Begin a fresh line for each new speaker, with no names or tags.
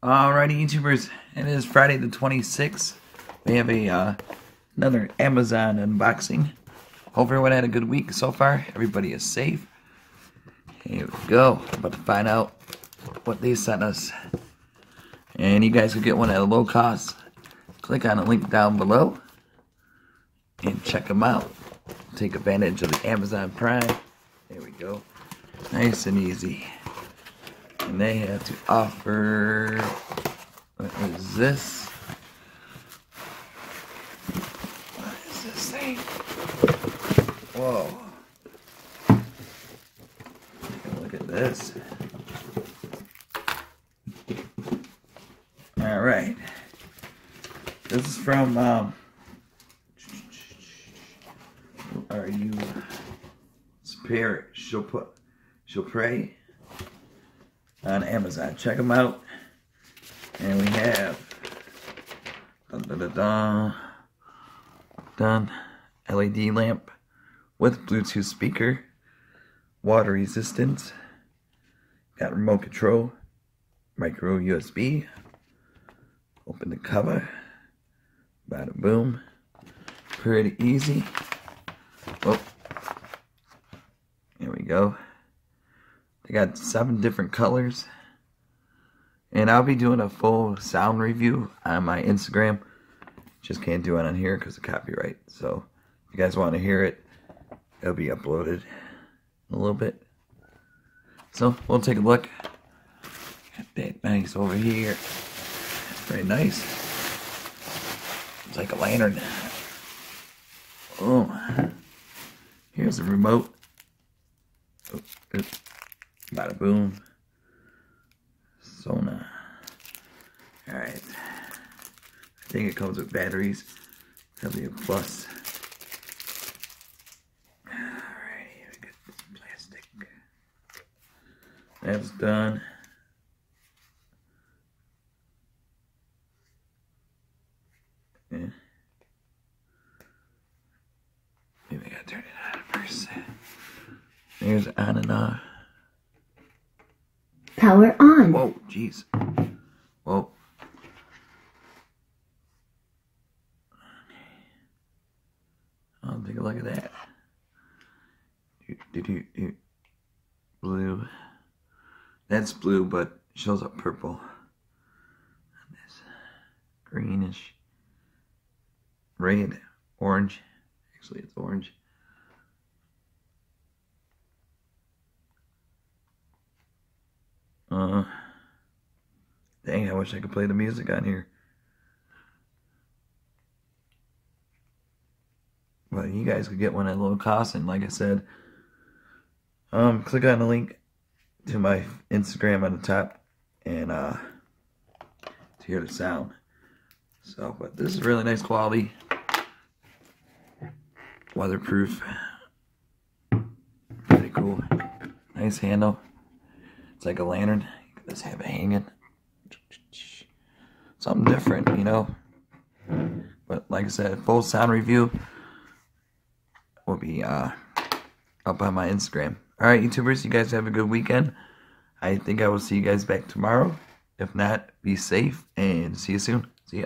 Alrighty, YouTubers, it is Friday the 26th. We have another Amazon unboxing. Hope everyone had a good week so far. Everybody is safe. Here we go. I'm about to find out what they sent us. And you guys can get one at a low cost. Click on the link down below and check them out. Take advantage of the Amazon Prime. There we go. Nice and easy. And they have to offer, what is this? What is this thing? Whoa. Look at this. Alright. This is from, who are you? Shopere on Amazon. Check them out. And we have LED lamp with Bluetooth speaker, water resistance, got remote control, micro USB. Open the cover. Bada boom. Pretty easy. Oh, here we go. They got 7 different colors. And I'll be doing a full sound review on my Instagram. Just can't do it on here because of copyright. So if you guys want to hear it, it'll be uploaded in a little bit. So we'll take a look. Got that nice over here. It's very nice. It's like a lantern. Oh, here's the remote. Oh, bada boom. Sona. Alright. I think it comes with batteries. That'll be a plus. Alright, we got this plastic. That's done. Yeah. Maybe I gotta turn it on first. There's on and off.
Power on.
Whoa, jeez. Whoa. Oh, take a look at that. Blue. That's blue, but shows up purple. And this greenish, red, orange. Actually, it's orange. Dang, I wish I could play the music on here. Well, you guys could get one at low cost, and like I said, click on the link to my Instagram on the top, and to hear the sound. So, but this is really nice quality, weatherproof, pretty cool. Nice handle. It's like a lantern. You can just have it hanging. Something different, you know. But like I said, full sound review will be up on my Instagram. Alright, YouTubers, you guys have a good weekend. I think I will see you guys back tomorrow. If not, be safe and see you soon. See ya.